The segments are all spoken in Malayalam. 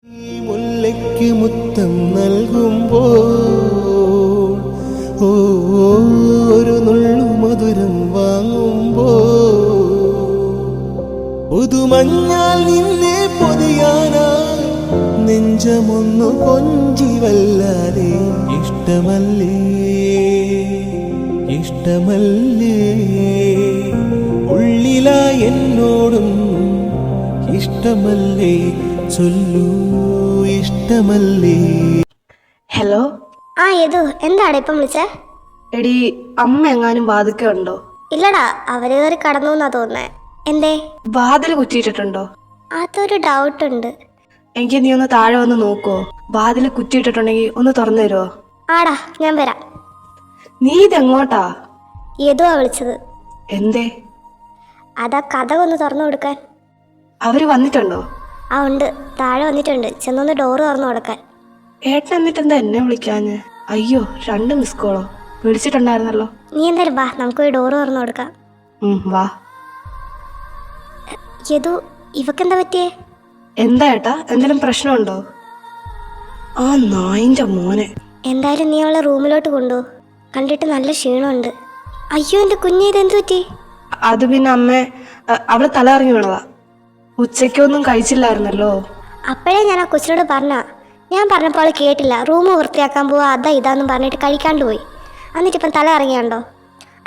മുല്ലയ്ക്ക് മുത്തം നൽകുമ്പോൾ ഒരു നുള്ളു മധുരം വാങ്ങുമ്പോൾ പുതുമഞ്ഞാൽ നിന്നെ പൊതിയാനായി നെഞ്ചമൊന്നു കൊഞ്ചി വല്ലാതെ ഇഷ്ടമല്ലേ ഇഷ്ടമല്ലേ ഉള്ളില എന്നോടും ഇഷ്ടമല്ലേ ചൊല്ലൂ ഇഷ്ടമല്ലേ. ഹലോ. യദു, എന്താണ് ഇപ്പം വിളിച്ചേ? എടി, അമ്മ എങ്ങാനും വാതിക്ക ഉണ്ടോ? ഇല്ലടാ, അവര് കയറി കടന്നു എന്നാ തോന്നേ. എന്തേ? വാതിൽ കുറ്റിയിട്ടിട്ടുണ്ടോ? അതൊരു ഡൗട്ട് ഉണ്ട്. എനിക്ക് നീ ഒന്ന് താഴെ വന്ന് നോക്കുവോ? വാതിൽ കുറ്റിയിട്ടിട്ടുണ്ടെങ്കിൽ ഒന്ന് തുറന്നു തരുമോ? ആടാ, ഞാൻ വരാം. നീ ഇതെങ്ങോട്ടാ? യദുവാ വിളിച്ചത്. എന്തേ? അതാ കഥ ഒന്ന് തുറന്നു കൊടുക്കാൻ. അവര് വന്നിട്ടുണ്ടോ? ഉണ്ട്, താഴെ വന്നിട്ടുണ്ട്. ചെന്നൊന്ന് ഡോറ് തുറന്നു കൊടുക്കാൻ. ഏട്ടൻ എന്നിട്ട് എന്താ എന്നെ വിളിക്കാഞ്ഞ്? അയ്യോ, 2 മിസ് കോളോ? വിളിച്ചിട്ടുണ്ടായിരുന്നല്ലോ. നീ എന്തായാലും വാ, നമുക്ക് പോയി ഡോറ് തുറന്നു കൊടുക്കാം. വാ. യദു, ഇവക്കെന്താ പറ്റിയേ? എന്താ ഏട്ടാ, എന്തെങ്കിലും പ്രശ്നമുണ്ടോ? ആ നായിന്റെ മോനെ. എന്തായാലും നീ അവളെ റൂമിലോട്ട് കൊണ്ടുപോ. കണ്ടിട്ട് നല്ല ക്ഷീണമുണ്ട്. അയ്യോ, എൻ്റെ കുഞ്ഞെ, ഇതെന്ത് പറ്റി? അത് പിന്നെ അമ്മേ, അവള് തല ഇറങ്ങി വീണതാ. ഉച്ചയ്ക്കൊന്നും കഴിച്ചില്ലായിരുന്നല്ലോ. അപ്പോഴേ ഞാൻ ആ കൊച്ചിനോട് ഞാൻ പറഞ്ഞപ്പോൾ അവൾ കേട്ടില്ല. റൂം വൃത്തിയാക്കാൻ പോവാ, അതാ ഇതാന്നും പറഞ്ഞിട്ട് കഴിക്കാണ്ട് പോയി. എന്നിട്ടിപ്പം തല ഇറങ്ങിയാണ്ടോ?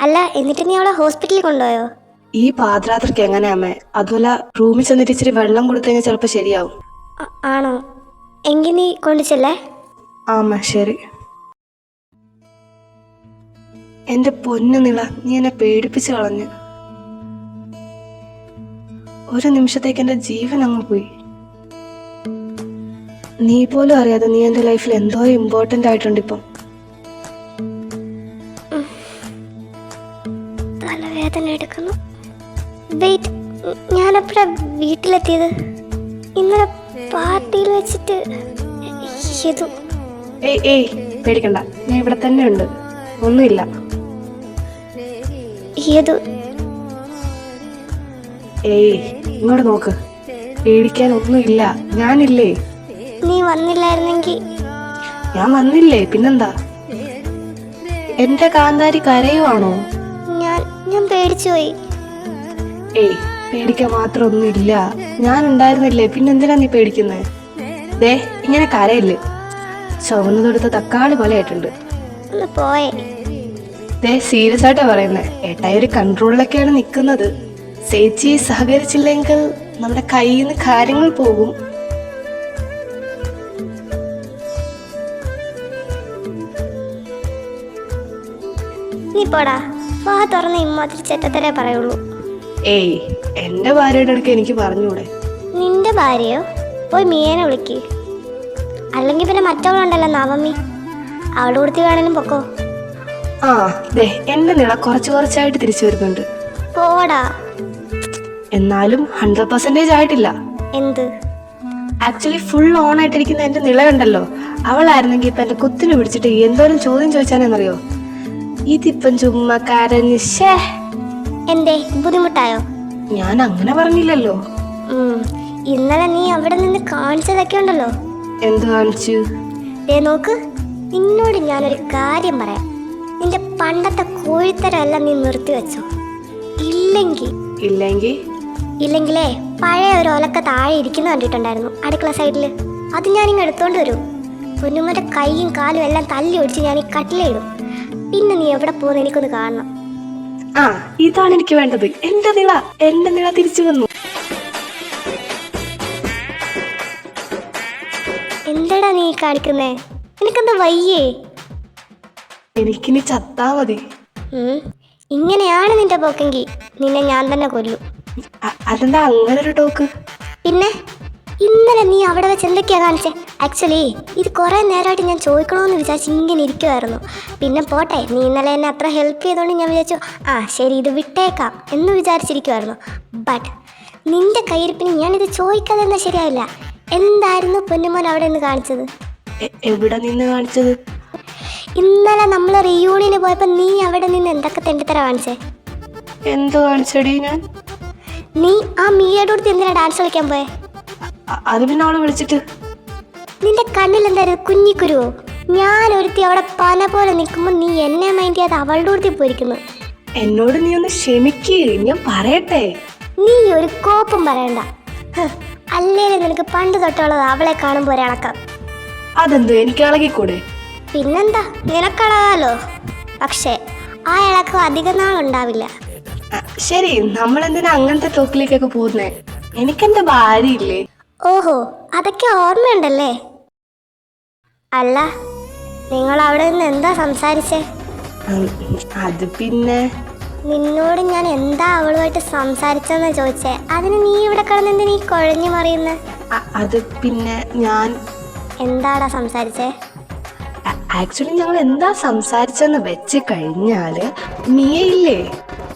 അല്ല, എന്നിട്ട് നീ അവളെ ഹോസ്പിറ്റലിൽ കൊണ്ടുപോയോ? ഈ പാതിരാത്രിക്ക് എങ്ങനെയാ അമ്മേ? അതുപോലെ റൂമിൽ ചെന്നിട്ട് ഇച്ചിരി വെള്ളം കൊടുത്തു കഴിഞ്ഞാൽ ചിലപ്പോൾ ശരിയാവും. ആണോ? എങ്കിൽ നീ കൊണ്ടുചെല്ലേ. അമ്മ ശരി. എന്റെ പൊന്നു നിള, നീ എന്നെ പേടിപ്പിച്ച് കളഞ്ഞു. ഒരു നിമിഷത്തേക്ക് എന്റെ ജീവൻ അങ്ങ് പോയി. നീ പോലും അറിയാതെ നീ എന്റെ ലൈഫിൽ എന്തോ ഇമ്പോർട്ടന്റ് ആയിട്ടുണ്ട് ഇപ്പം. തലവേദന എടുക്കുന്നു. വെയിറ്റ്, ഞാനെപ്പോഴാ വീട്ടിലെത്തിയത്? ഇന്നലെ പാർട്ടിയിൽ വെച്ചിട്ട്. ഏയ് പേടിക്കണ്ട, ഞാൻ ഇവിടെ തന്നെ ഉണ്ട്, ഒന്നുമില്ല. ഏയ് ഇങ്ങോട്ട് നോക്ക്, പേടിക്കാൻ ഒന്നുമില്ല, ഞാനില്ലേ. നീ വന്നില്ലായിരുന്നെങ്കിൽ. ഞാൻ വന്നില്ലേ, പിന്നെന്താ? എന്റെ കാന്താരി കരയുവാണോ? ഞാൻ പേടിച്ചുപോയി. ഏയ് പേടിക്കാൻ മാത്രം ഒന്നുമില്ല, ഞാൻ ഉണ്ടായിരുന്നില്ലേ, പിന്നെന്തിനാ നീ പേടിക്കുന്നേ? ദേ, ഇങ്ങനെ കരയില്ലേ, ചുവന്നു തൊടുത്ത തക്കാളി പോലെ ആയിട്ടുണ്ട്. പോയേ. ദേ, സീരിയസ് ആയിട്ടാ പറയുന്നേ. ഏട്ടായി ഒരു കൺട്രോളിലൊക്കെയാണ് നിക്കുന്നത്. ചേച്ചി സഹകരിച്ചില്ലെങ്കിൽ നമ്മുടെ കയ്യിൽ നിന്ന് കാര്യങ്ങൾ പോകും. നീ പോടാ, വാ തുറന്ന് ഇമ്മാതിരി ചെറ്റത്തരേ പറയുള്ളൂ. ഏയ്, എന്റെ ഭാര്യയുടെ അടുക്ക് എനിക്ക് പറഞ്ഞൂടെ? നിന്റെ ഭാര്യയോ? പോയി മീയനെ വിളിക്ക്. അല്ലെങ്കിൽ പിന്നെ മറ്റവളുണ്ടല്ലോ, നവമി, അവളുടെ കൊടുത്തി വേണേലും പൊക്കോ. ദേ, എന്റെ നിള കുറച്ചായിട്ട് തിരിച്ചു വരുന്നുണ്ട്. പോടാ. എന്നാലും 100% ആയിട്ടില്ല. എന്ത്? ആക്ച്വലി ഫുൾ ഓൺ ആയിട്ടിരിക്കുന്ന എന്റെ നിളയുണ്ടല്ലോ, അവളായിരുന്നെങ്കിൽ ഇപ്പൊ എന്റെ കുത്തിനെ പിടിച്ചിട്ട് എന്തോരം ചോദ്യം ചോദിച്ചാനെന്നറിയോ? ഇതിപ്പം ചുമ്മാ കരഞ്ഞ്. എന്തേ, ബുദ്ധിമുട്ടായോ? ഞാൻ അങ്ങനെ പറഞ്ഞില്ലല്ലോ. ഇന്നലെ നീ അവിടെ നിന്ന് കാണിച്ചതൊക്കെ ഉണ്ടല്ലോ. എന്ത് കാണിച്ചു? നോക്ക്, നിന്നോട് ഞാനൊരു കാര്യം പറയാം. നിന്റെ പണ്ടത്തെ കോഴിത്തരമെല്ലാം നീ നിർത്തിവെച്ചോ. ഇല്ലെങ്കിലേ പഴയ ഒരു ഒലക്ക താഴെ ഇരിക്കുന്ന കണ്ടിട്ടുണ്ടായിരുന്നു അടുക്കള സൈഡിൽ. അത് ഞാനിങ്ങ് എടുത്തോണ്ട് വരും. പൊന്നുമ്മന്റെ കൈയും കാലും എല്ലാം തല്ലി ഒടിച്ച് ഞാൻ ഈ കട്ടിലിടും. പിന്നെ നീ എവിടെ പോകുന്ന എനിക്കൊന്ന് കാണണം. ഇതാണ് എനിക്ക് വേണ്ടത്. എന്റെ നിള തിരിച്ചു വന്നു. എന്താടാ നീ കാണിക്കുന്നേ? എനിക്കെന്താ വയ്യേ? എനിക്കിനി ചത്താ മതി. ഇങ്ങനെയാണ് നിന്റെ പോക്കെങ്കിൽ നിന്നെ ഞാൻ തന്നെ കൊല്ലും. അതെന്താ അങ്ങനെ ഒരു ടോക്ക്? പിന്നെ ഇന്നലെ നീ അവിടെ വെച്ച് എന്തൊക്കെയാ കാണിച്ചേ? ആക്ച്വലി ഇത് കുറേ നേരമായിട്ട് ഞാൻ ചോദിക്കണമെന്ന് വിചാരിച്ച് ഇങ്ങനെ ഇരിക്കുമായിരുന്നു. പിന്നെ പോട്ടെ, നീ ഇന്നലെ എന്നെ അത്ര ഹെൽപ്പ് ചെയ്തോണ്ട് ഞാൻ വിചാരിച്ചു ശരി ഇത് വിട്ടേക്കാം എന്ന് വിചാരിച്ചിരിക്കുമായിരുന്നു. ബട്ട് നിന്റെ കയ്യിരിപ്പിന് ഞാനിത് ചോദിക്കാതെ എന്നാൽ ശരിയാവില്ല. എന്തായിരുന്നു പൊന്നുമോൻ അവിടെ നിന്ന് കാണിച്ചത്? എവിടെ നിന്ന് കാണിച്ചത്? ഇന്നലെ നമ്മൾ റിയൂണിയന് പോയപ്പോ നീ അവിടെ നിന്ന് എന്തൊക്കെ തെണ്ടിത്തര കാണിച്ചേ? എന്തോ കാണിച്ചടി ഞാൻ? നീ ആ മീയുടെ അടുത്ത് എന്തിനാ ഡാൻസ് കളിക്കാൻ പോയെ? അത് പിന്നെ അവളെ വിളിച്ചിട്ട്. നിന്റെ കണ്ണിൽ എന്തായിരുന്നു, കുഞ്ഞിക്കുരുവോ? ഞാൻ ഒരുത്തി അവിടെ പന പോലെ നിൽക്കുമ്പോൾ നീ എന്നെ മൈൻഡ് ചെയ്യാതെ അവളുടെ അടുത്ത് പോയിരിക്കുന്നു. എന്നോട് നീ ഒന്ന് ക്ഷമിക്ക്, ഞാൻ പറയട്ടെ. നീ ഒരു കോപ്പും പറയണ്ട. അല്ലേലും നിനക്ക് പണ്ട് തൊട്ടുള്ളത് അവളെ കാണുമ്പോൾ ഒരിളക്കം. അതെന്തോ എനിക്ക് ഇളകിക്കൂടെ? പിന്നെന്താ, നിനക്കളകാലോ. പക്ഷേ ആ ഇളക്കം അധിക നാളുണ്ടാവില്ല. ശരി, നമ്മളെന്തിനാ അങ്ങനത്തെ ടോക്കിലേക്കൊക്കെ പോകുന്നേ? എനിക്കെന്റെ ഭാര്യയില്ലേ? ഓഹോ, അതൊക്കെ ഓർമ്മയുണ്ടല്ലേ. അല്ല, നിങ്ങൾ അവിടെ നിന്ന് എന്താ സംസാരിച്ചേ? അത് പിന്നെ നിന്നോട് ഞാൻ എന്താ അവളുമായിട്ട് സംസാരിച്ചെന്ന് ചോദിച്ചേ. അതിന് നീ ഇവിടെ കിടന്ന് എന്തിനാ ഈ കുഴഞ്ഞു മറിയുന്നേ? അത് പിന്നെ ഞാൻ എന്താടാ സംസാരിച്ചേ? ആക്ച്വലി ഞങ്ങൾ എന്താ സംസാരിച്ചെന്ന് വെച്ച് കഴിഞ്ഞാല്, മിയയില്ലേ?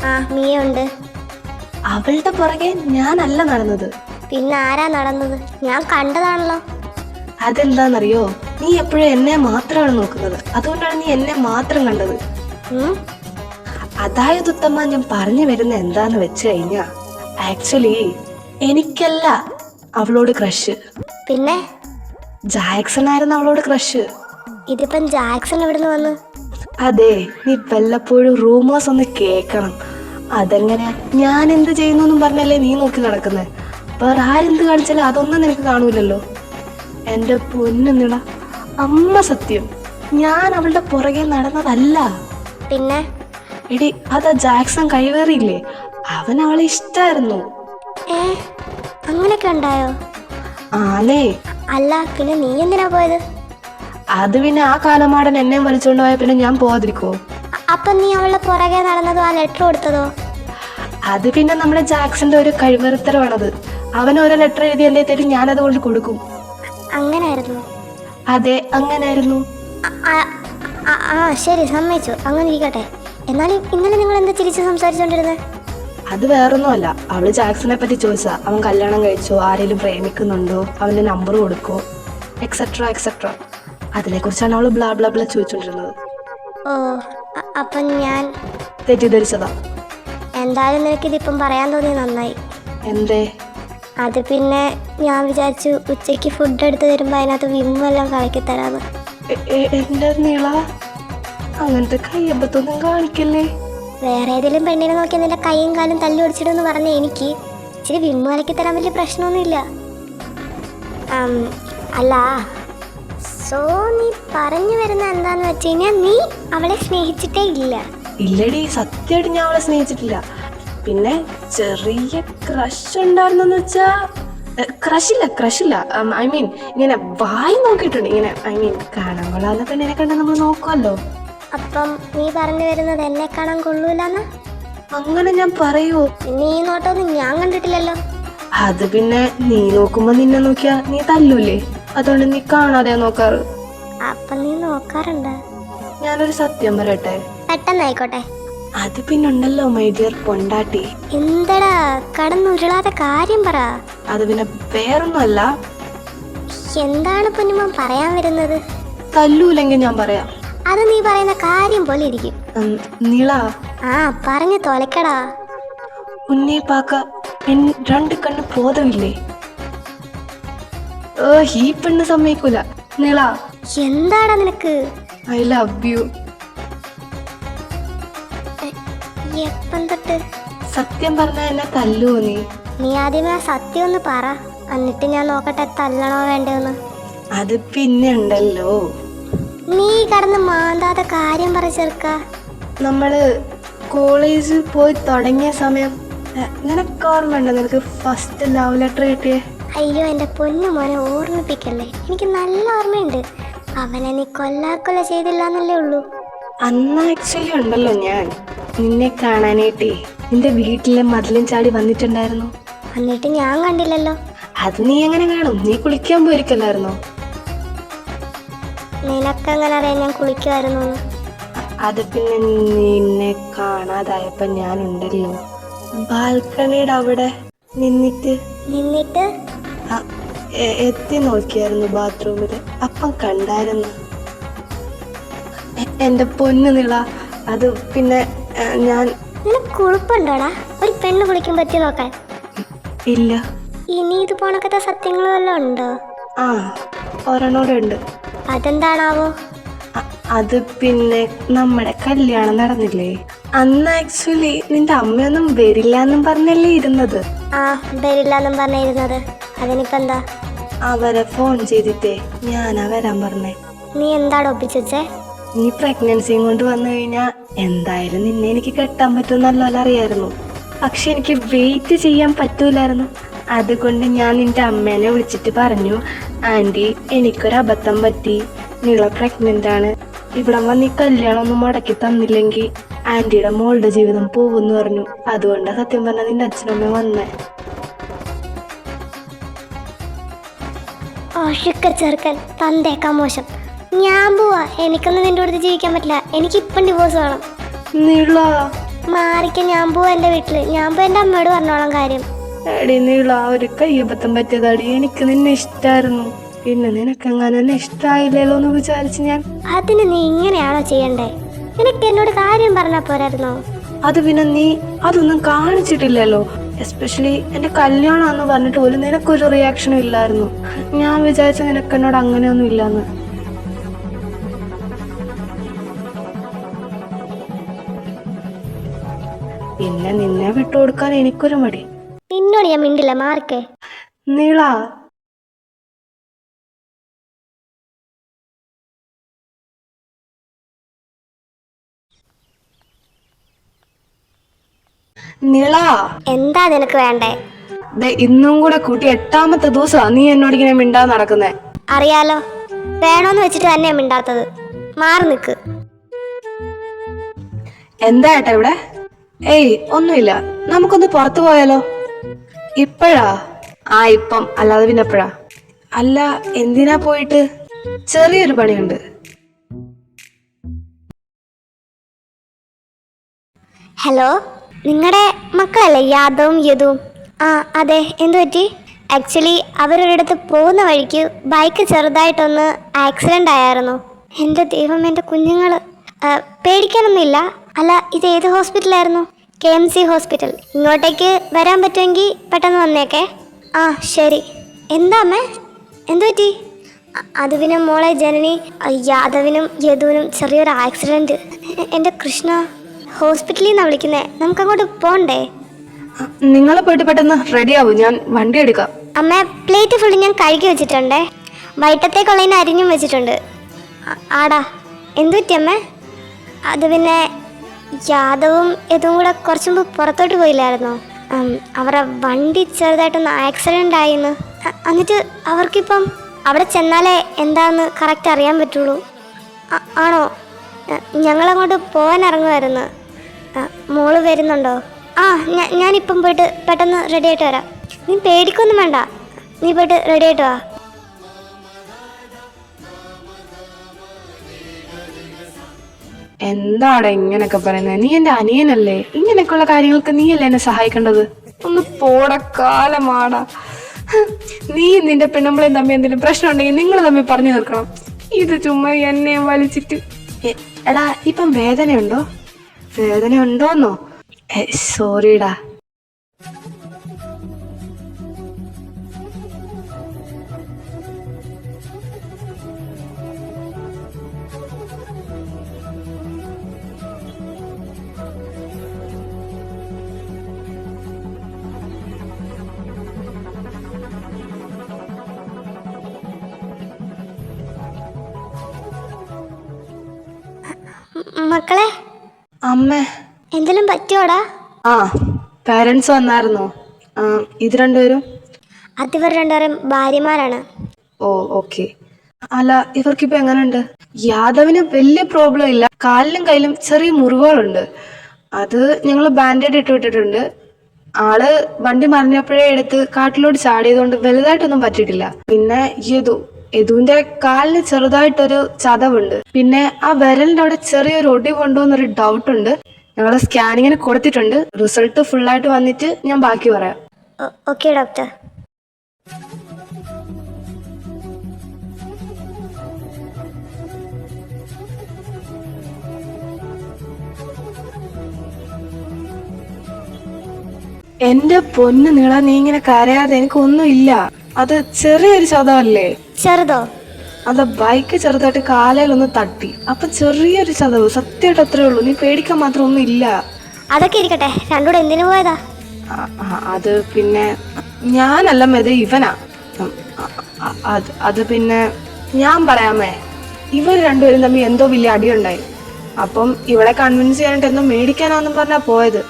ആ, മിയുണ്ട്. അവളുടെ പുറകെ ഞാനല്ല നടന്നത്. പിന്നെ ആരാ നടന്നത്? ഞാൻ കണ്ടതാണല്ലോ. അതെന്താന്നറിയോ, നീ എപ്പോഴും എന്നെ മാത്രമാണ് നോക്കുന്നത്. അതുകൊണ്ടാണ് നീ എന്നെ മാത്രം കണ്ടത്. അതായത് ഉത്തമ, ഞാൻ പറഞ്ഞു വരുന്ന എന്താന്ന് വെച്ച് കഴിഞ്ഞാ, ആക്ച്വലി എനിക്കല്ല അവളോട് ക്രഷ്. പിന്നെ ജാക്സൺ ആയിരുന്നു അവളോട് ക്രഷ്. ഇതിപ്പം ജാക്സൺ എവിടുന്ന് വന്നു? അതെ, നീ വല്ലപ്പോഴും റൂമേഴ്സ് ഒന്ന് കേക്കണം. അതെങ്ങനെ ഞാൻ എന്ത് ചെയ്യുന്നു പറഞ്ഞല്ലേ നീ നോക്കി നടക്കുന്നത്? വേറെ ആരെന്ത് കാണിച്ചാലും അതൊന്നും നിനക്ക് കാണൂലല്ലോ. എന്റെ പൊന്നുന്നിള അമ്മ സത്യം, ഞാൻ അവളുടെ പുറകെ നടന്നതല്ല. പിന്നെ എടി, അതാ ജാക്സൺ കൈവേറിയില്ലേ, അവൻ അവളെ ഇഷ്ടായിരുന്നു. അങ്ങനെയൊക്കെ ഉണ്ടായോ? ആനേ. അല്ല, പിന്നെ നീ എന്തിനാ പോയത്? അത് പിന്നെ ആ കാലമാടൻ എന്നെ വലിച്ചോണ്ട് പോയ പിന്നെ ഞാൻ പോവാതിരിക്കോ? അപ്പൊ നീ അവളുടെ പുറകെ നടന്നതോ ആ ലെറ്റർ കൊടുത്തതോ? അത് പിന്നെ നമ്മുടെ ജാക്സന്റെ ഒരു കഴിവറുത്തരമാണത്. അവൻ ഓരോ ലെറ്റർ എഴുതി എന്റെ തരും, ഞാനത് കൊണ്ട് കൊടുക്കും. അങ്ങനായിരുന്നു? അതെ, അങ്ങനായിരുന്നു. ആ ശരി, സമ്മതിച്ചു. അങ്ങനെ ഇരിക്കട്ടെ. എന്നാലും ഇന്നലെ നിങ്ങൾ എന്താ ചിരിച്ച് സംസാരിച്ചോണ്ടിരുന്നത്? അത് വേറൊന്നുമല്ല, അവള് ജാക്സനെ പറ്റി ചോദിച്ചാ. അവൻ കല്യാണം കഴിച്ചോ, ആരെങ്കിലും പ്രേമിക്കുന്നുണ്ടോ, അവന്റെ നമ്പർ കൊടുക്കോ, എക്സെട്ര എക്സെട്ര. അതിനെ കുറിച്ചാണ് അവള് ബ്ലാ ബ്ലാ ബ്ലാ ചോദിച്ചോണ്ടിരുന്നത്. ഓ, അപ്പൊ ഞാൻ തെറ്റിദ്ധരിച്ചതാ. എന്തായാലും നിനക്കിതിപ്പം പറയാൻ തോന്നി, നന്നായി. എന്തേ? അത് പിന്നെ ഞാൻ വിചാരിച്ചു ഉച്ചയ്ക്ക് ഫുഡ് എടുത്ത് തരുമ്പോൾ അതിനകത്ത് വിമ്മെല്ലാം കലക്കി തരാന്ന്. എന്റെ നീള, അങ്ങനത്തെ കയ്യബത്തൊന്നും കാണിക്കല്ലേ. വേറെ ഏതെങ്കിലും പെണ്ണിനെ നോക്കി നിന്റെ കൈയും കാലും തല്ലി ഒടിച്ചിടുമെന്ന് പറഞ്ഞ എനിക്ക് ഇച്ചിരി വിമ്മ് കലക്കി തരാൻ വലിയ പ്രശ്നമൊന്നുമില്ല. അല്ല, സോ നീ പറഞ്ഞു വരുന്ന എന്താന്ന് വെച്ച് കഴിഞ്ഞാൽ നീ അവളെ സ്നേഹിച്ചിട്ടേ ഇല്ല? ഇല്ലടി, സത്യമായിട്ട് ഞാൻ അവളെ സ്നേഹിച്ചിട്ടില്ല. പിന്നെ ചെറിയ ക്രഷ് ഉണ്ടായിരുന്നെന്ന് വെച്ചാ, ക്രഷില്ല, ഐ മീൻ ഇങ്ങനെ വായി നോക്കിയിട്ടുണ്ട്. ഇങ്ങനെ ഐ മീൻ കാണാൻ കൊള്ളാവുന്ന പെണ്ണിനെ കണ്ട് നമ്മൾ നോക്കുമല്ലോ. അപ്പം നീ പറഞ്ഞു വരുന്നത് എന്നെ കാണാൻ കൊള്ളൂലെന്ന്? അങ്ങനെ ഞാൻ പറയൂ? നീ നോട്ടൊന്നും ഞാൻ കണ്ടിട്ടില്ലല്ലോ. അത് പിന്നെ നീ നോക്കുമ്പോ നിന്നെ നോക്കിയാ നീ തല്ലൂലേ, അതുകൊണ്ട് നീ കാണാതെ നോക്കാറ്. അപ്പൊ നീ നോക്കാറുണ്ട്? ഞാനൊരു സത്യം പറയട്ടെ? പെട്ടെന്നായിക്കോട്ടെ. അത് പിന്നുണ്ടല്ലോ മൈ ഡിയർ പൊണ്ടാട്ടി. എന്തടാ കടന്നുരുളാതെ കാര്യം പറ. അത് പിന്നെ വേറൊന്നുമല്ല. എന്താണ് പൊന്നുമോൻ പറയാൻ വരുന്നത്? തല്ലൂലെങ്കിൽ ഞാൻ പറയാം. അത് നീ പറയുന്ന കാര്യം പോലെ ഇരിക്കും. നീള, ആ പറഞ്ഞു തോലക്കടാ. ഉന്നേ പാക്ക രണ്ട് കണ്ണ് ബോധമില്ലേ? ഈ പെണ്ണ് സമ്മതിക്കൂല. നീള, എന്താടാ നിനക്ക്? I love you. എപ്പം തൊട്ട്? സത്യം പറഞ്ഞ എന്നെ തല്ലൂ നീ? നീ ആദ്യമേ ആ സത്യം ഒന്ന് പറ, എന്നിട്ട് ഞാൻ നോക്കട്ടെ തല്ലണോ വേണ്ടെന്ന്. അത് പിന്നെ ഉണ്ടല്ലോ. നീ കടന്ന് മാന്താതെ കാര്യം പറ ചെറുക്ക. നമ്മള് കോളേജിൽ പോയി തുടങ്ങിയ സമയം നിനക്ക് ഓർമ്മയുണ്ടോ? നിനക്ക് ഫസ്റ്റ് ലവ് ലെറ്റർ കിട്ടിയേ? അയ്യോ എൻ്റെ പൊന്നു മോനെ ഓർമ്മിപ്പിക്കല്ലേ, എനിക്ക് നല്ല ഓർമ്മയുണ്ട്. അവനെ നീ കൊല്ലാക്കൊല്ല ചെയ്തില്ല എന്നല്ലേ ഉള്ളൂ. അന്ന് ആക്ച്വലി ഉണ്ടല്ലോ, ഞാൻ നിന്നെ കാണാനായിട്ടേ നിന്റെ വീട്ടിലെ മതിലും ചാടി വന്നിട്ടുണ്ടായിരുന്നു. എന്നിട്ട് ഞാൻ കണ്ടില്ലല്ലോ. അത് നീ എങ്ങനെ കാണും? നീ കുളിക്കാൻ പോയിരിക്കല്ലായിരുന്നോ? നിനക്കെങ്ങനെ അറിയാം ഞാൻ കുളിക്കുമായിരുന്നു? അത് പിന്നെ നിന്നെ കാണാതായപ്പോ ഞാനുണ്ടല്ലോ ബാൽക്കണിയുടെ അവിടെ നിന്നിട്ട് എത്തി നോക്കിയായിരുന്നു ബാത്റൂമില്. അപ്പം കണ്ടായിരുന്നു. എന്റെ പൊന്നു നിള, അത് പിന്നെ ഞാൻ. നിനക്ക് കുഴപ്പമുണ്ടോടാ ഒരു പെണ്ണ് കുളിക്കും പറ്റി നോക്കാൻ? ഇല്ല. ഇനി ഇത് പോണക്കത്തെ സത്യങ്ങൾ വല്ലതും ഉണ്ടോ? ആ, ഒരെണ്ണോടെ ഉണ്ട്. അതെന്താണാവോ? അത് പിന്നെ നമ്മുടെ കല്യാണം നടന്നില്ലേ, അന്ന് ആക്ച്വലി നിന്റെ അമ്മയൊന്നും വരില്ല എന്നും പറഞ്ഞല്ലേ ഇരുന്നത്. ആ, വരില്ലെന്നും പറഞ്ഞിരുന്നത്. അതിനിപ്പോ എന്താ? അവരെ ഫോൺ ചെയ്തിട്ടേ ഞാനാ വരാൻ പറഞ്ഞേ. നീ എന്താണ് ഒപ്പിച്ചേ? നീ പ്രഗ്നൻസിയും കൊണ്ട് വന്നു കഴിഞ്ഞാൽ എന്തായാലും നിന്നെ എനിക്ക് കെട്ടാൻ പറ്റും നല്ലോണം അറിയായിരുന്നു. പക്ഷെ എനിക്ക് വെയിറ്റ് ചെയ്യാൻ പറ്റൂലായിരുന്നു. അതുകൊണ്ട് ഞാൻ നിന്റെ അമ്മേനെ വിളിച്ചിട്ട് പറഞ്ഞു, ആൻറ്റി എനിക്കൊരു അബദ്ധം പറ്റി, നീള പ്രഗ്നന്റ് ആണ്, ഇവിടെ വന്ന് ഈ കല്യാണം ഒന്നും മുടക്കി തന്നില്ലെങ്കിൽ ആൻറ്റിയുടെ മോളുടെ ജീവിതം പോകുമെന്ന് പറഞ്ഞു. അതുകൊണ്ടാണ് സത്യം പറഞ്ഞാൽ നിന്റെ അച്ഛനമ്മ വന്നേ. ഓ ഷുക്കർ ചെറുക്കൻ, തന്തേക്കാൻ മോശം. ഞാൻ പോവാ, എനിക്കൊന്നും നിന്റെ അടുത്ത് ജീവിക്കാൻ പറ്റില്ല. എനിക്കിപ്പം ഡിവോഴ്സ് വേണം. നീള മാറിക്ക, ഞാൻ പോവാ എൻ്റെ വീട്ടിൽ. ഞാൻ പോയി എൻ്റെ അമ്മയോട് പറഞ്ഞോളാം കാര്യം. എടി നീള, ഒരു കയ്യബദ്ധം പറ്റിയതാടി. എനിക്ക് നിന്നെ ഇഷ്ടായിരുന്നു, പിന്നെ നിനക്കെങ്ങനെ എന്നെ ഇഷ്ടായില്ലല്ലോ എന്ന് വിചാരിച്ച് ഞാൻ. അതിന് നീ ഇങ്ങനെയാണോ ചെയ്യണ്ടേ? നിനക്ക് എന്നോട് കാര്യം പറഞ്ഞാൽ പോരായിരുന്നോ? അത് പിന്നെ നീ അതൊന്നും കാണിച്ചിട്ടില്ലല്ലോ. എസ്പെഷ്യലി എന്റെ കല്യാണം എന്ന് പറഞ്ഞിട്ട് പോലും നിനക്കൊരു റിയാക്ഷനും ഇല്ലായിരുന്നു. ഞാൻ വിചാരിച്ച നിനക്ക് എന്നോട് അങ്ങനെയൊന്നും ഇല്ലാന്ന്. പിന്നെ നിന്നെ വിട്ടുകൊടുക്കാൻ എനിക്കൊരു മടി. നിന്നോട് ഞാൻ മിണ്ടില്ല, മാറിക്കേ. നീള, നീള, എന്താ നിനക്ക് വേണ്ടേ? ഇന്നും കൂടെ കൂട്ടി 8ാമത്തെ ദിവസമാ നീ എന്നോട് ഇങ്ങനെ മിണ്ടാൻ നടക്കുന്നേ. അറിയാലോ, വേണോന്ന് വെച്ചിട്ട് തന്നെ മിണ്ടാത്തത്. മാറി നിക്ക്. എന്താ ഏട്ടാ ഇവിടെ? ഏയ് ഒന്നുമില്ല, നമുക്കൊന്ന് പുറത്തു പോയാലോ? ഇപ്പഴാ? ആ ഇപ്പം, അല്ലാതെ പിന്നെ എപ്പോഴാ? അല്ല, എന്തിനാ പോയിട്ട്? ചെറിയൊരു പണിയുണ്ട്. ഹലോ, നിങ്ങളുടെ മക്കളല്ലേ യാദവും യദുവും? ആ അതെ, എന്തു പറ്റി? ആക്ച്വലി അവരൊരിടത്ത് പോകുന്ന വഴിക്ക് ബൈക്ക് ചെറുതായിട്ടൊന്ന് ആക്സിഡൻ്റ് ആയിരുന്നു. എൻ്റെ ദൈവം, എൻ്റെ കുഞ്ഞുങ്ങൾ. പേടിക്കാനൊന്നുമില്ല. അല്ല, ഇത് ഏത് ഹോസ്പിറ്റലായിരുന്നു? KMC hospital. ഇങ്ങോട്ടേക്ക് വരാൻ പറ്റുമെങ്കിൽ പെട്ടെന്ന് വന്നേക്കേ. ആ ശരി. എന്താ അമ്മേ, എന്തു പറ്റി? അത് പിന്നെ മോളെ ജനനി, യാദവിനും യദുവിനും ചെറിയൊരു ആക്സിഡൻറ്റ്. എൻ്റെ കൃഷ്ണ, ഹോസ്പിറ്റലിൽ നിന്നാണ് വിളിക്കുന്നത്. നമുക്കങ്ങോട്ട് പോകണ്ടേ? നിങ്ങൾ പോയിട്ട് പെട്ടെന്ന് റെഡിയാവും, ഞാൻ വണ്ടി എടുക്കാം. അമ്മ, പ്ലേറ്റ് ഫുള്ള് ഞാൻ കഴുകി വെച്ചിട്ടുണ്ടേ. വൈകിട്ടത്തേക്കുള്ളതിന് അരിഞ്ഞും വെച്ചിട്ടുണ്ട്. ആടാ, എന്തു പറ്റി അമ്മേ? അത് പിന്നെ യാദവും യദുവും കൂടെ കുറച്ചു മുമ്പ് പുറത്തോട്ട് പോയില്ലായിരുന്നോ? അവരുടെ വണ്ടി ചെറുതായിട്ടൊന്ന് ആക്സിഡൻ്റ് ആയിന്ന്. എന്നിട്ട് അവർക്കിപ്പം അവിടെ ചെന്നാലേ എന്താന്ന് കറക്റ്റ് അറിയാൻ പറ്റുള്ളൂ. ആണോ? ഞങ്ങളങ്ങോട്ട് പോകാൻ ഇറങ്ങുമായിരുന്നു. മോള് വരുന്നുണ്ടോ? ആ, ഞാനിപ്പം പോയിട്ട് പെട്ടെന്ന് റെഡി ആയിട്ട് വരാം. നീ പേടിക്കൊന്നും വേണ്ട, നീ പോയിട്ട് റെഡി ആയിട്ട് വാ. എന്താടാ ഇങ്ങനെയൊക്കെ പറയുന്നത്? നീ എന്റെ അനിയനല്ലേ, ഇങ്ങനെയൊക്കെയുള്ള കാര്യങ്ങൾക്ക് നീയല്ലേ എന്നെ സഹായിക്കേണ്ടത്. ഒന്ന് പോടക്കാലമാടാ. നീ നിന്റെ പെണ്ണുമ്പളെയും തമ്മിൽ എന്തെങ്കിലും പ്രശ്നം ഉണ്ടെങ്കിൽ നിങ്ങൾ തമ്മിൽ പറഞ്ഞു തീർക്കണം. ഇത് ചുമ്മാ എന്നെ വലിച്ചിട്ട്. എടാ, ഇപ്പം വേദനയുണ്ടോ? വേദനയുണ്ടോന്നോ? സോറിടാ. മക്കളെ, അമ്മ, എന്തെങ്കിലും പറ്റിയോടാ? ആ, പാരൻസ് വന്നായിരുന്നോ? ഇത് രണ്ടുപേരും? അതിവർ രണ്ടുപേരും ഭാര്യമാരാണ്. ഓ ഓക്കെ. അല്ല, ഇവർക്കിപ്പോ എങ്ങനെയുണ്ട്? യാദവിന് വലിയ പ്രോബ്ലം ഇല്ല, കാലിലും കയ്യിലും ചെറിയ മുറിവുകളുണ്ട്. അത് ഞങ്ങൾ ബാൻഡേഡ് ഇട്ട് വിട്ടിട്ടുണ്ട്. ആള് വണ്ടി മറിഞ്ഞപ്പോഴേ എടുത്ത് കാട്ടിലോട്ട് ചാടിയതുകൊണ്ട് വലുതായിട്ടൊന്നും പറ്റിയിട്ടില്ല. പിന്നെ യദുവിന്റെ കാലിന് ചെറുതായിട്ടൊരു ചതവുണ്ട്. പിന്നെ ആ വിരലിന്റെ അവിടെ ചെറിയൊരു ഒടിവുണ്ടോ എന്നൊരു ഡൗട്ട് ഉണ്ട്. ഞങ്ങൾ സ്കാനിങ്ങിന് കൊടുത്തിട്ടുണ്ട്. റിസൾട്ട് ഫുള്ളായിട്ട് വന്നിട്ട് ഞാൻ ബാക്കി പറയാം. Okay doctor. എന്റെ പൊന്ന് നീള, നീ ഇങ്ങനെ കരയാതെ. എനിക്കൊന്നും ഇല്ല, അത് ചെറിയൊരു ചതവല്ലേ. ചെറുതോ? അത് ബൈക്ക് ചെറുതായിട്ട് കാലയിലൊന്ന് തട്ടി. അപ്പൊ ചെറിയൊരു ചതവ്, സത്യമായിട്ട് അത്രേ ഉള്ളൂ. നീ പേടിക്കാൻ മാത്രം ഒന്നും ഇല്ല. അതൊക്കെ ഇരിക്കട്ടെ, രണ്ടുകൂടെ എന്തിനു പോയതാ? അത് പിന്നെ ഞാനല്ല മെത്, ഇവനാ. അത് പിന്നെ ഞാൻ പറയാമേ, ഇവർ രണ്ടുപേരും തമ്മിൽ എന്തോ വലിയ അടിയുണ്ടായി. അപ്പം ഇവളെ കൺവിൻസ് ചെയ്യാനായിട്ട് എന്തോ മേടിക്കാനാന്നും പറഞ്ഞാ പോയത്.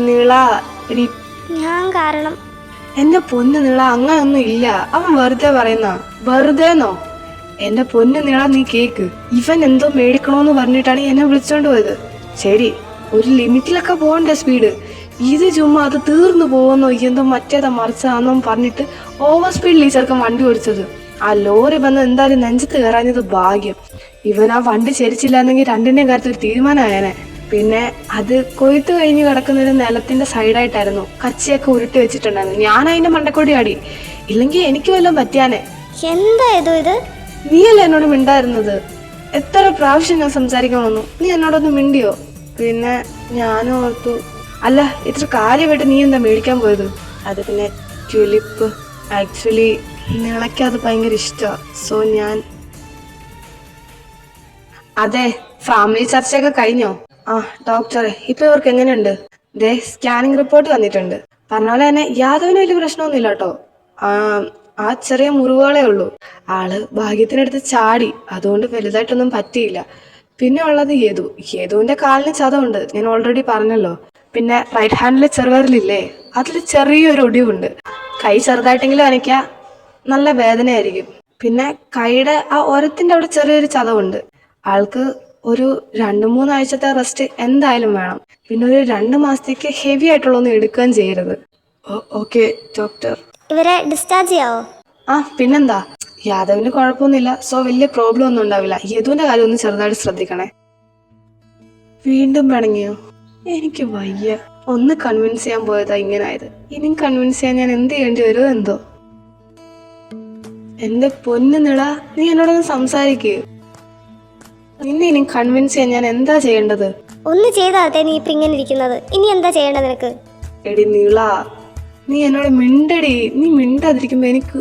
നിള ഞാൻ കാരണം എന്റെ പൊന്നു നിള, അങ്ങനൊന്നും ഇല്ല. അവൻ വെറുതെ പറയുന്ന. വെറുതെന്നോ? എന്റെ പൊന്നു നിള, നീ കേക്ക്. ഇവൻ എന്തോ മേടിക്കണോന്ന് പറഞ്ഞിട്ടാണ് എന്നെ വിളിച്ചോണ്ട് പോയത്. ശരി, ഒരു ലിമിറ്റിലൊക്കെ പോകണ്ടേ സ്പീഡ്. ഇത് ചുമ്മാ അത് തീർന്നു പോകുന്നോ, എന്തോ മറ്റേതാ മറിച്ചാന്നോ പറഞ്ഞിട്ട് ഓവർ സ്പീഡിൽ ഈ ചെറുക്കൻ വണ്ടി ഓടിച്ചത്. ആ ലോറി വന്ന് എന്തായാലും നെഞ്ചത്ത് കയറാഞ്ഞത് ഭാഗ്യം. ഇവൻ ആ വണ്ടി ചരിച്ചില്ലാന്നെങ്കിൽ രണ്ടിന്റെയും കാര്യത്തിൽ തീരുമാനമായേനെ. പിന്നെ അത് കൊയ്ത്ത് കഴിഞ്ഞ് കിടക്കുന്ന ഒരു നിലത്തിന്റെ സൈഡായിട്ടായിരുന്നു കച്ചിയൊക്കെ ഉരുട്ടി വെച്ചിട്ടുണ്ടായിരുന്നു. ഞാൻ അതിന്റെ മണ്ടക്കൊടി ആടി, ഇല്ലെങ്കിൽ എനിക്ക് വല്ലതും പറ്റിയാനെ. എന്തായതോ ഇത്? നീയല്ലേ എന്നോട് മിണ്ടായിരുന്നത്? എത്ര പ്രാവശ്യം ഞാൻ സംസാരിക്കണമെന്നു, നീ എന്നോടൊന്ന് മിണ്ടിയോ? പിന്നെ ഞാനും ഓർത്തു, അല്ല ഇത്ര കാര്യമായിട്ട് നീ എന്താ മേടിക്കാൻ പോയത്? അത് പിന്നെ ട്യൂലിപ്പ്. ആക്ച്വലി നിളയ്ക്കത് ഭയങ്കര ഇഷ്ടമാണ്. സോ ഞാൻ. അതെ, ഫാമിലി ചർച്ചയൊക്കെ കഴിഞ്ഞോ? ആ ഡോക്ടറെ, ഇപ്പൊ ഇവർക്ക് എങ്ങനെയുണ്ട്? ദേ സ്കാനിങ് റിപ്പോർട്ട് വന്നിട്ടുണ്ട്. പറഞ്ഞ പോലെ തന്നെ യാതൊരു വലിയ പ്രശ്നമൊന്നുമില്ല കേട്ടോ. ആ ചെറിയ മുറിവുകളേ ഉള്ളൂ. ആള് ഭാഗ്യത്തിനടുത്ത് ചാടി, അതുകൊണ്ട് വലുതായിട്ടൊന്നും പറ്റിയില്ല. പിന്നെ ഉള്ളത് യേതുവിന്റെ കാലിന് ചതവുണ്ട്, ഞാൻ ഓൾറെഡി പറഞ്ഞല്ലോ. പിന്നെ റൈറ്റ് ഹാൻഡിലെ ചെറുവിരലില്ലേ, അതിൽ ചെറിയൊരു ഒടിവുണ്ട്. കൈ ചെറുതായിട്ടെങ്കിലും അനയ്ക്കാ നല്ല വേദനയായിരിക്കും. പിന്നെ കൈയുടെ ആ ഓരത്തിന്റെ അവിടെ ചെറിയൊരു ചതവുണ്ട്. ആൾക്ക് ഒരു 2-3 ആഴ്ചത്തെ റെസ്റ്റ് എന്തായാലും വേണം. പിന്നെ ഒരു 2 മാസത്തേക്ക് ഹെവി ആയിട്ടുള്ളൊന്നും എടുക്കുകയും ചെയ്യരുത്. Okay doctor. ഇവരെ ഡിസ്ചാർജ് ചെയ്യാവോ? ആ പിന്നെന്താ, യാദവിന് കുഴപ്പമൊന്നുമില്ല. സോ വലിയ പ്രോബ്ലം ഒന്നും ഉണ്ടാവില്ല. യദുവിന്റെ കാര്യം ഒന്ന് ചെറുതായിട്ട് ശ്രദ്ധിക്കണേ. വീണ്ടും പിണങ്ങിയോ? എനിക്ക് വയ്യ. ഒന്ന് കൺവിൻസ് ചെയ്യാൻ പോയതാ ഇങ്ങനെ ആയത്. ഇനിയും കൺവിൻസ് ചെയ്യാൻ ഞാൻ എന്ത് ചെയ്യേണ്ടി വരുമോ എന്തോ. എന്റെ പൊന്നു നിള, നീ എന്നോടൊന്ന് സംസാരിക്കേ. നിന്നെ ഇനി കൺവിൻസ് ചെയ്യാൻ ഞാൻ എന്താ ചെയ്യേണ്ടത്? ഒന്ന് ചെയ്താതെ നീ ഇപ്പൊ ഇങ്ങനെ ഇരിക്കുന്നത്. ഇനി എന്താ ചെയ്യേണ്ടത് നിനക്ക്? എടി നിള, നീ എന്നോട് മിണ്ടടി. നീ മിണ്ടാതിരിക്കുമ്പോ എനിക്ക്.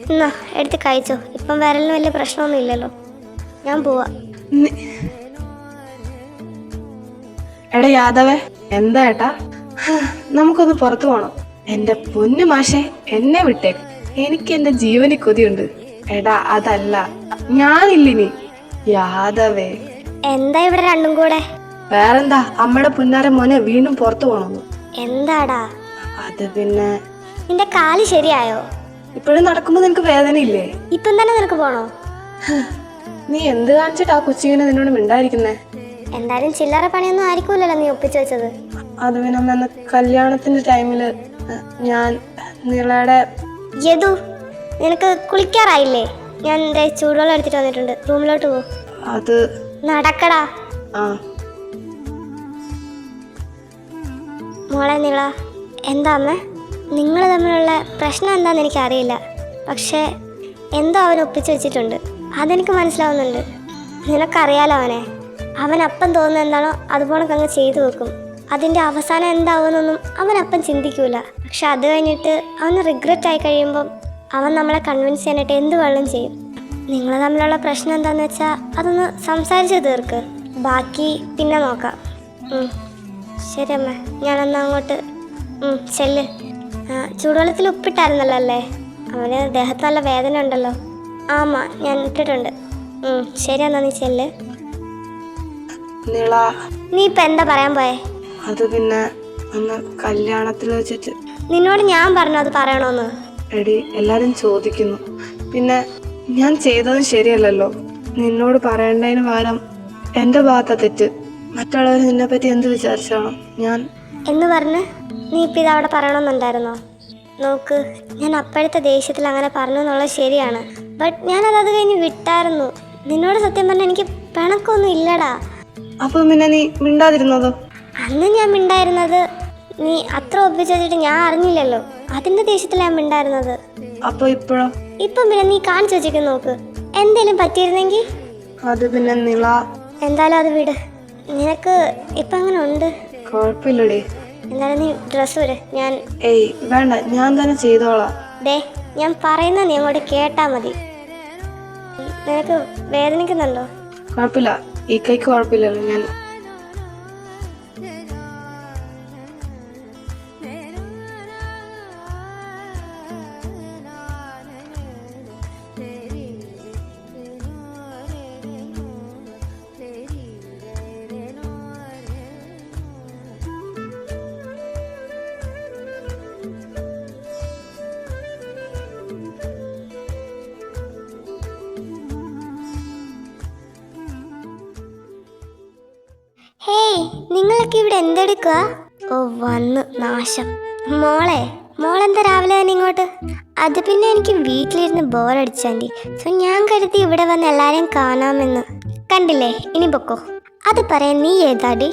എന്നാ എടുത്ത് കഴിച്ചോ. ഇപ്പം വിരലിന് വലിയ പ്രശ്നമൊന്നും ഇല്ലല്ലോ. ഞാൻ പോവാ. എടാ യാദവേ, എന്താ ഏട്ടാ? നമുക്കൊന്ന് പുറത്തു പോണം. എന്റെ പൊന്നു മാഷെ, എന്നെ വിട്ടേക്ക്. എനിക്ക് എന്റെ ജീവന് കൊതിയുണ്ട്. എടാ അതല്ല, ഞാനില്ലിനി. യാദവേ. എന്താ ഇവിടെ രണ്ടും കൂടെ? വേറെന്താ, അമ്മയുടെ പുന്നാര മോനെ വീണ്ടും പുറത്തു പോണെന്ന്. എന്താടാ? അത് പിന്നെ നിന്റെ കാല് ശരിയായോ? ഇപ്പോഴും നടക്കുമ്പോ നിനക്ക് വേദനയില്ലേ? ഇപ്പം തന്നെ നിനക്ക് പോണോ? നീ എന്ത് കാണിച്ചിട്ടാ കൊച്ചിങ്ങനെ നിന്നോട് മിണ്ടായിരിക്കുന്നേ? എന്തായാലും ചില്ലറ പണിയൊന്നും ആയിരിക്കൂലല്ലോ നീ ഒപ്പിച്ചു വെച്ചത്. അത് പിന്നെ അന്ന് കല്യാണത്തിന്റെ ടൈമില് ഞാൻ നിളയുടെ. യദു, നിനക്ക് കുളിക്കാറായില്ലേ? ഞാൻ എന്റെ ചൂടുവെള്ളം എടുത്തിട്ട് വന്നിട്ടുണ്ട്. റൂമിലോട്ട് പോ. അത് നടക്കടാ. ആ മോളെ നിള, എന്താ അമ്മ? നിങ്ങൾ തമ്മിലുള്ള പ്രശ്നം എന്താണെന്ന് എനിക്കറിയില്ല. പക്ഷേ എന്തോ അവൻ ഒപ്പിച്ചു വെച്ചിട്ടുണ്ട്, അതെനിക്ക് മനസ്സിലാവുന്നുണ്ട്. നിനക്കറിയാലോ അവനെ. അവനപ്പം തോന്നുന്നത് എന്താണോ അതുപോലെ അങ്ങ് ചെയ്തു വെക്കും. അതിൻ്റെ അവസാനം എന്താവുമെന്നൊന്നും അവനപ്പം ചിന്തിക്കൂല. പക്ഷെ അത് കഴിഞ്ഞിട്ട് അവന് റിഗ്രറ്റ് ആയി കഴിയുമ്പം അവൻ നമ്മളെ കൺവിൻസ് ചെയ്യാനായിട്ട് എന്ത് വെള്ളം ചെയ്യും. നിങ്ങൾ തമ്മിലുള്ള പ്രശ്നം എന്താണെന്ന് വെച്ചാൽ അതൊന്ന് സംസാരിച്ച് തീർക്ക്. ബാക്കി പിന്നെ നോക്കാം. ശരി അമ്മ, ഞാനൊന്ന് അങ്ങോട്ട് ചെല്ല്. ചൂടുവെള്ളത്തിൽ ഉപ്പിട്ടായിരുന്നല്ലോ അല്ലേ? അവന് ദേഹത്ത് നല്ല വേദന ഉണ്ടല്ലോ. ആമാ, ഞാൻ ഇട്ടിട്ടുണ്ട്. ശരി എന്നാ നീ ചെല്ല്. നീ ഇപ്പം എന്താ പറയാൻ പോയേ? അത് പിന്നെ അന്ന് കല്യാണത്തിൽ വെച്ചിട്ട് നിന്നോട് ഞാൻ പറഞ്ഞു അത് പറയണോന്ന്. എടി, എല്ലാരും ചോദിക്കുന്നു. പിന്നെ ഞാൻ ചെയ്തതും ശരിയല്ലല്ലോ. നിന്നോട് പറയേണ്ടതിന് പകരം എന്റെ ഭാഗത്താ തെറ്റ്. മറ്റുള്ളവർ നിന്നെ പറ്റി എന്ത് വിചാരിച്ചാണോ ഞാൻ എന്ന് പറഞ്ഞ് നീ ഇപ്പം ഇതവിടെ പറയണമെന്നുണ്ടായിരുന്നോ? നോക്ക്, ഞാൻ അപ്പോഴത്തെ ദേഷ്യത്തിൽ അങ്ങനെ പറഞ്ഞു എന്നുള്ളത് ശരിയാണ്. ബട്ട് ഞാനത് കഴിഞ്ഞ് വിട്ടായിരുന്നു. നിന്നോട് സത്യം പറഞ്ഞാൽ എനിക്ക് പിണക്കൊന്നും ഇല്ലടാ. അപ്പൊ പിന്നെ നീ മിണ്ടാതിരുന്നതോ? അന്ന് ഞാൻ മിണ്ടായിരുന്നത് നീ അത്ര ഒപ്പിച്ച് വെച്ചിട്ട് ഞാൻ അറിഞ്ഞില്ലല്ലോ. അതിന്റെ ദേഷ്യത്തിലാണ് ഞാൻ മിണ്ടായിരുന്നത്. അപ്പൊ ഇപ്പോഴോ? ഇപ്പം പിന്നെ നീ കാണിച്ചു വെച്ചിരിക്കുന്നു. നോക്ക്, എന്തേലും പറ്റിയിരുന്നെങ്കിൽ. അത് പിന്നെ നിള. എന്തായാലും അത് വിട്. നിനക്ക് ഇപ്പം അങ്ങനെ ഉണ്ട്? കുഴപ്പമില്ലടി. എന്തായാലും നീ ഡ്രസ്സ് വരെ. ഞാൻ ഏയ് വേണ്ട, ഞാൻ തന്നെ ചെയ്തോളാം. ഡേ, ഞാൻ പറയുന്നത് നീ അങ്ങോട്ട് കേട്ടാ മതി. നിനക്ക് വേദനിക്കുന്നുണ്ടോ? കുഴപ്പമില്ല, ഈ കൈക്ക് കുഴപ്പമില്ലല്ലോ. ഞാൻ ഹേയ്, നിങ്ങളൊക്കെ ഇവിടെ എന്തെടുക്കുക? ഓ വന്നു നാശം. മോളെന്താ രാവിലെ തന്നെ ഇങ്ങോട്ട്? അത് പിന്നെ എനിക്ക് വീട്ടിലിരുന്ന് ബോറടിച്ചാണ്ടി, സോ ഞാൻ കരുതി ഇവിടെ വന്ന് എല്ലാരെയും കാണാമെന്ന്. കണ്ടില്ലേ, ഇനി പൊക്കോ. അത് പറയാൻ നീ ഏതാടി?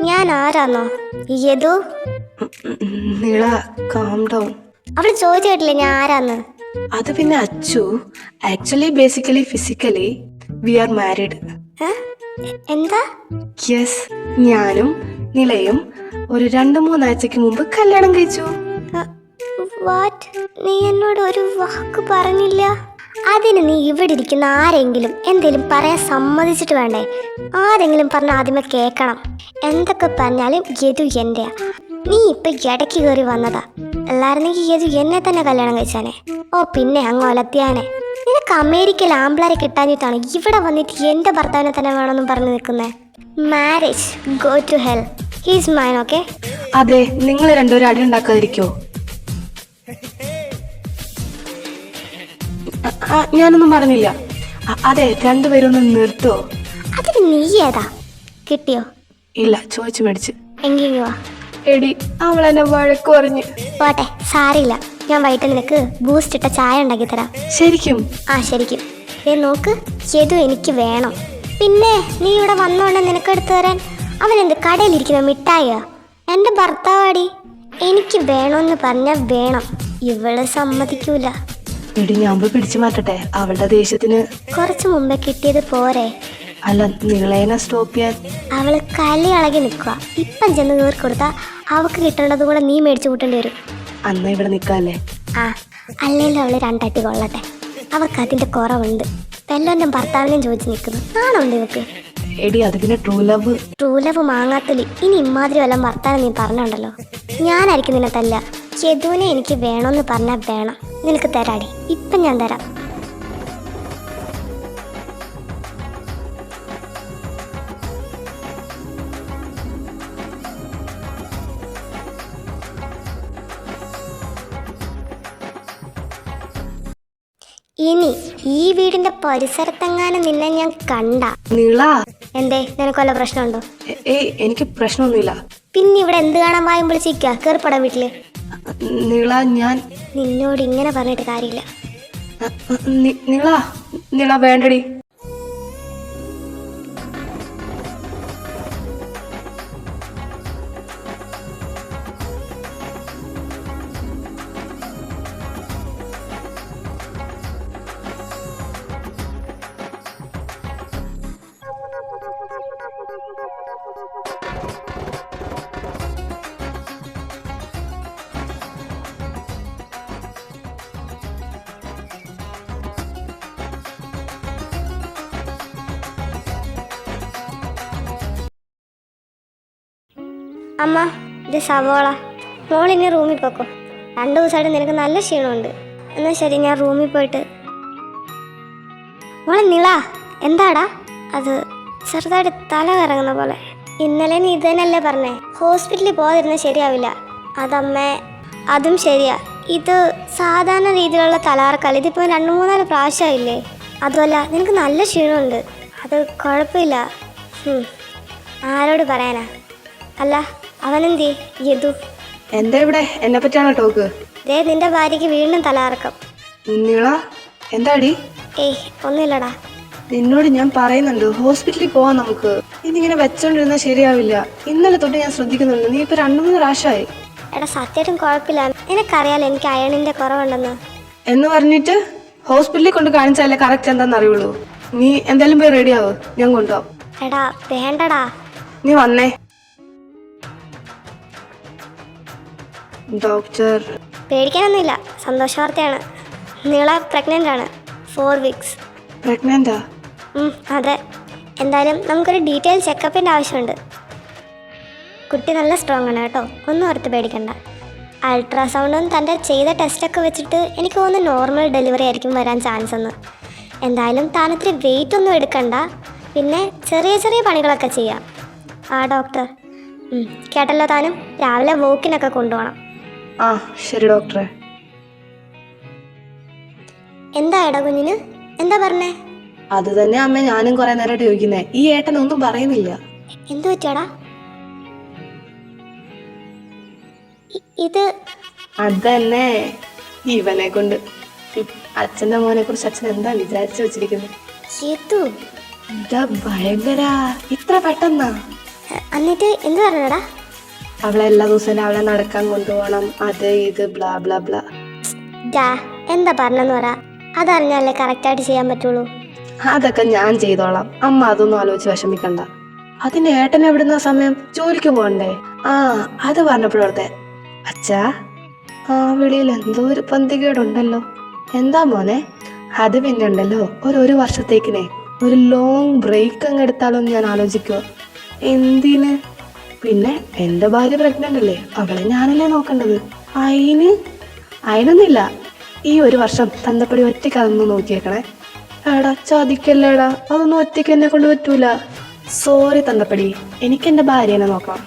ഞാൻ ആരാന്നോ? ഏതോ നീള കാം ഡൗൺ. അവള് ചോദിച്ചു കേട്ടില്ലേ ഞാൻ ആരാന്ന്? അത് പിന്നെ Achu, actually basically physically we are married. എന്താ? യെസ്, ഞാനും നിലയും ഒരു 2-3 ആഴ്ചക്ക് മുമ്പ് കല്യാണം കഴിച്ചു. വാട്ട്? നീ എന്നോട് ഒരു വാക്ക് പറഞ്ഞില്ല? അതിന് നീ ഇവിടെ ഇരിക്കുന്ന ആരെങ്കിലും എന്തേലും പറയാൻ സമ്മതിച്ചിട്ട് വേണ്ടേ? ആരെങ്കിലും പറഞ്ഞ ആദ്യമേ കേൾക്കണം. എന്തൊക്കെ പറഞ്ഞാലും യദു എന്റെയാ. നീ ഇപ്പൊ ഇടയ്ക്ക് കയറി വന്നതാ. എല്ലാരുന്നെങ്കിൽ യദു എന്നെ തന്നെ കല്യാണം കഴിച്ചാനെ. ഓ പിന്നെ അങ്ങ് ഒലത്തിയാനെ. നിനക്ക് അമേരിക്കയിൽ ആമ്പിളാരെ കിട്ടാഞ്ഞിട്ടാണ് ഇവിടെ വന്നിട്ട് എന്റെ ഭർത്താവിനെ തന്നെ വേണമെന്നും പറഞ്ഞു നിൽക്കുന്നേ. Marriage go to hell, he's mine. Okay? അതെ, നിങ്ങൾ രണ്ടുപേരും അടി ഉണ്ടാക്കാതിരിക്കോ? ഞാനൊന്നും പറഞ്ഞില്ല. അതെ, രണ്ടുപേരും ഒന്ന് നിർത്തോ? അതിന് നീ ഏതാ? കിട്ടിയോ? ഇല്ല, ചോദിച്ചു മേടിച്ച്. എങ്കിൽ വാ. എടി, അവളെന്നെ വഴക്ക് പറഞ്ഞു. പോട്ടെ, സാരില്ല. ഞാൻ വൈകിട്ട് നിനക്ക് ബൂസ്റ്റ് ഇട്ട ചായ ഉണ്ടാക്കി തരാം. ശരിക്കും? ആ ശരിക്കും. നോക്ക്, യദു എനിക്ക് വേണം. പിന്നെ നീ ഇവിടെ വന്നോണ്ട് നിനക്കെടുത്തു തരാൻ അവനെന്ത് കടയിലിരിക്കുന്ന മിഠായിയാ? എൻ്റെ ഭർത്താവാടി. എനിക്ക് വേണമെന്ന് പറഞ്ഞാൽ വേണം. ഇവള് സമ്മതിക്കൂല. എടി, ഞാൻ പോയി പിടിച്ചു മാറ്റട്ടെ. അവളുടെ ദേഷ്യത്തിന് കുറച്ചു മുമ്പേ കിട്ടിയത് പോരെ? അല്ല, നിങ്ങളേനെ സ്റ്റോപ്പ് ചെയ്യാൻ. അവള് കലി ഇളകി നിൽക്കുക. ഇപ്പം ചെന്ന് കയറി കൊടുത്താൽ അവൾക്ക് കിട്ടേണ്ടത് കൂടെ നീ മേടിച്ചു കൂട്ടേണ്ടി വരും. അന്ന് ഇവിടെ നിൽക്കാല്ലേ? ആ, അല്ലെങ്കിൽ അവള് 2 അടി കൊള്ളട്ടെ. അവർക്ക് അതിന്റെ കുറവുണ്ട്. പെല്ലോന്റെ ഭർത്താവിനെയും ചോദിച്ചു നിൽക്കുന്നു. ആണുണ്ട് ഇവക്ക്. എടി, അത് പിന്നെ ട്രൂ ലവ് മാങ്ങാത്തലി. ഇനി ഇമാതിരി വല്ലതും ഭർത്താവ് നീ പറഞ്ഞുണ്ടല്ലോ, ഞാനായിരിക്കും നിന്നെ തല്ല. യദുവിനെ എനിക്ക് വേണമെന്ന് പറഞ്ഞാൽ വേണം. നിനക്ക് തരാടി, ഇപ്പം ഞാൻ തരാം. ഇനി ഈ വീടിന്റെ പരിസരത്തെങ്ങാനും നിന്നെ ഞാൻ കണ്ട. നീള, എന്തേ, നിനക്ക് വല്ല പ്രശ്നമുണ്ടോ? ഏയ്, എനിക്ക് പ്രശ്നമൊന്നുമില്ല. പിന്നെ ഇവിടെ എന്ത് കാണാൻ വായും വിളിച്ചിരിക്കുക? കയറിപ്പടാ വീട്ടില്. നീള, ഞാൻ നിന്നോട് ഇങ്ങനെ പറഞ്ഞിട്ട് കാര്യമില്ല. നീള വേണ്ടടി. അമ്മ, ഇത് സവോള. മോളിനി റൂമിൽ പോക്കോ. 2 ദിവസമായിട്ട് നിനക്ക് നല്ല ക്ഷീണമുണ്ട്. എന്നാൽ ശരി, ഞാൻ റൂമിൽ പോയിട്ട്. മോളെ നിള, എന്താടാ? അത് ചെറുതായിട്ട് തല കറങ്ങുന്ന പോലെ. ഇന്നലെ നീ ഇത് തന്നെയല്ലേ പറഞ്ഞേ? ഹോസ്പിറ്റലിൽ പോകാതിരുന്നാൽ ശരിയാവില്ല. അതമ്മേ, അതും ശരിയാ. ഇത് സാധാരണ രീതിയിലുള്ള തലകറക്കല്ല. ഇതിപ്പോൾ 2-3 പ്രാവശ്യമായില്ലേ? അതുമല്ല, നിനക്ക് നല്ല ക്ഷീണമുണ്ട്. അത് കുഴപ്പമില്ല. ആരോട് പറയാനാ? അല്ല, അവനെന്തേ? യദു എന്താ ഇവിടെ? എന്നെ പറ്റിയാണോ ടോക്ക്? ദേ, നിന്റെ ഭാര്യയ്ക്ക് വീണ്ടും തലകറക്കം. നീള, എന്താടി? ഏയ്, ഒന്നുമില്ലടാ. നിന്നോട് ഞാൻ പറയുന്നുണ്ട്, ഹോസ്പിറ്റലിൽ പോവാൻ നമുക്ക്. ഇതിങ്ങനെ വെച്ചോണ്ടിരുന്നാൽ ശരിയാവില്ല. ഇന്നലെ തൊട്ട് ഞാൻ ശ്രദ്ധിക്കുന്നുണ്ട്. നീ ഇപ്പൊ 2-3 പ്രാവശ്യമായി. എടാ, സത്യമായിട്ടും കുഴപ്പമില്ല. എനിക്കറിയാലോ എനിക്ക് അയണിന്റെ കുറവുണ്ടെന്ന്. എന്ന് പറഞ്ഞിട്ട് ഹോസ്പിറ്റലിൽ കൊണ്ട് കാണിച്ചാലേ കറക്റ്റ് എന്താണെന്ന് അറിയുള്ളൂ. നീ എന്തായാലും പോയി റെഡി ആവ്, ഞാൻ കൊണ്ടുപോവാം. എടാ വേണ്ടടാ. നീ വന്നേ. ഡോക്ടർ, പേടിക്കാനൊന്നുമില്ല, സന്തോഷ വാർത്തയാണ്. നീള പ്രഗ്നൻ്റ് ആണ്, 4 weeks. പ്രഗ്നന്റാ? അതെ. എന്തായാലും നമുക്കൊരു ഡീറ്റെയിൽ ചെക്കപ്പിൻ്റെ ആവശ്യമുണ്ട്. കുട്ടി നല്ല സ്ട്രോങ് ആണ് കേട്ടോ, ഒന്നും ഓർത്ത് പേടിക്കണ്ട. അൾട്രാസൗണ്ടും തൻ്റെ ചെയ്ത ടെസ്റ്റൊക്കെ വെച്ചിട്ട് എനിക്ക് തോന്നുന്നു നോർമൽ ഡെലിവറി ആയിരിക്കും വരാൻ ചാൻസ് എന്ന്. എന്തായാലും താനത്തിരി വെയിറ്റ് ഒന്നും എടുക്കണ്ട, പിന്നെ ചെറിയ ചെറിയ പണികളൊക്കെ ചെയ്യാം. ആ ഡോക്ടർ കേട്ടല്ലോ, താനും രാവിലെ വോക്കിനൊക്കെ കൊണ്ടുപോകണം. ആ ശരി ഡോക്ടറെ. എന്താ എടാ കുഞ്ഞിന്, എന്താ പറഞ്ഞേ? അത് തന്നെ അമ്മ ഞാനും കുറെ നേരമായിട്ട് ചോദിക്കുന്നേ, ഈ ഏട്ടൻ ഒന്നും പറയുന്നില്ല. എന്തു പറ്റിയാടാ? ഇത് അതന്നെ ഇവനെ കൊണ്ട് അച്ഛന്റെ മോനെ കുറിച്ച് അച്ഛൻ എന്താ വിചാരിച്ചു വെച്ചിരിക്കുന്നത്? ചേത്തു ഇതാ ഭയങ്കര, ഇത്ര പെട്ടെന്നാ? എന്നിട്ട് എന്ത് പറഞ്ഞടാ? അവളെ എല്ലാ ദിവസവും അവളെ നടക്കാൻ കൊണ്ടുപോകണം, അത് ഇത് ബ്ലാ ബ്ലാ ബ്ലാ. എന്താ പറഞ്ഞെന്ന് പറ, അതറിഞ്ഞാലേ കറക്റ്റായിട്ട് ചെയ്യാൻ പറ്റുള്ളൂ. അതൊക്കെ ഞാൻ ചെയ്തോളാം, അമ്മ അതൊന്നും ആലോചിച്ച് വിഷമിക്കണ്ട. അതിന് ഏട്ടൻ എവിടുന്ന സമയം, ജോലിക്ക് പോകണ്ടേ? ആ അത് പറഞ്ഞപ്പോഴത്തെ അച്ഛാ, ആ വിളിയിൽ എന്തോ ഒരു പന്തികേടുണ്ടല്ലോ. എന്താ മോനെ? അത് പിന്നെ ഉണ്ടല്ലോ, ഒരു വർഷത്തേക്കിനെ ഒരു ലോങ് ബ്രേക്ക് അങ്ങ് എടുത്താലോന്ന് ഞാൻ ആലോചിക്കുക. എന്തിന്? പിന്നെ എൻ്റെ ഭാര്യ പ്രഗ്നന്റ് അല്ലേ, അവളെ ഞാനല്ലേ നോക്കേണ്ടത്. അതിനൊന്നുമില്ല, ഈ ഒരു വർഷം തന്തപ്പടി ഒറ്റയ്ക്ക് അതൊന്നും നോക്കിയേക്കണേ. എടാ ചതിക്കല്ലേടാ, അതൊന്നും ഒറ്റയ്ക്ക് എന്നെ കൊണ്ട് പറ്റൂല. സോറി തന്തപ്പടി, എനിക്ക് എൻ്റെ ഭാര്യനെ നോക്കണം.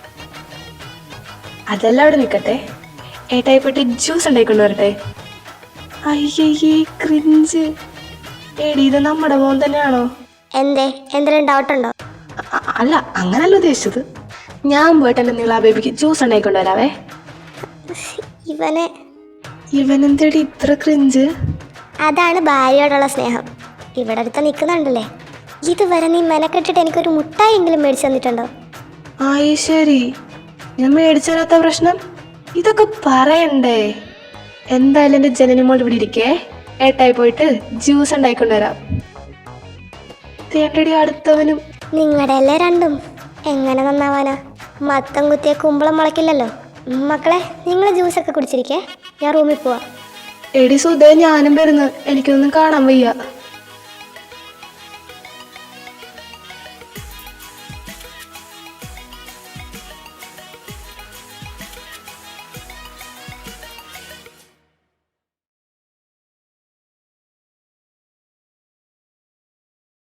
അതെല്ലാം അവിടെ നിൽക്കട്ടെ, ഏട്ടായിപ്പെട്ടി ജ്യൂസ് ഉണ്ടായിക്കൊണ്ട് വരട്ടെ. അയ്യേ ക്രിഞ്ച്. എടി ഇത് നമ്മുടെ മോൻ തന്നെയാണോ? എന്തെങ്കിലും ഡൗട്ടുണ്ടോ? അല്ല, അങ്ങനല്ല ഉദ്ദേശിച്ചത്. ഞാൻ പോയിട്ട് എൻ്റെ നീളാ ബേബിക്ക് ജ്യൂസ് ഉണ്ടായിക്കൊണ്ട് വരാവേ. ഇവനെന്തേടി ഇത്ര ക്രിഞ്ച്? അതാണ് ഭാര്യയോടുള്ള സ്നേഹം. ഇവിടെ അടുത്ത് നിൽക്കുന്നുണ്ടല്ലേ, ഇതുവരെ നീ മെനക്കെട്ടിട്ട് എനിക്കൊരു മുട്ടായി എങ്കിലും മേടിച്ചു തന്നിട്ടുണ്ടോ? ആയി ശരി, ഞാൻ മേടിച്ചു തരാത്ത പ്രശ്നം? ഇതൊക്കെ പറയണ്ടേ? എന്തായാലും എൻ്റെ ജനനിമോൾ ഇവിടെ ഇരിക്കേ, ഏട്ടായി പോയിട്ട് ജ്യൂസ് ഉണ്ടായിക്കൊണ്ട് വരാം. തേണ്ടടി അടുത്തവനും. നിങ്ങളുടെ അല്ലേ രണ്ടും, എങ്ങനെ നന്നാവാനാ? മത്തം കുത്തിയ കുമ്പളം മുളക്കില്ലല്ലോ. മക്കളെ, നിങ്ങൾ ജ്യൂസൊക്കെ കുടിച്ചിരിക്കേ, ഞാൻ റൂമിൽ പോവാം. എടി സുധേ, ഞാനും വരുന്നു, എനിക്കൊന്നും കാണാൻ വയ്യ.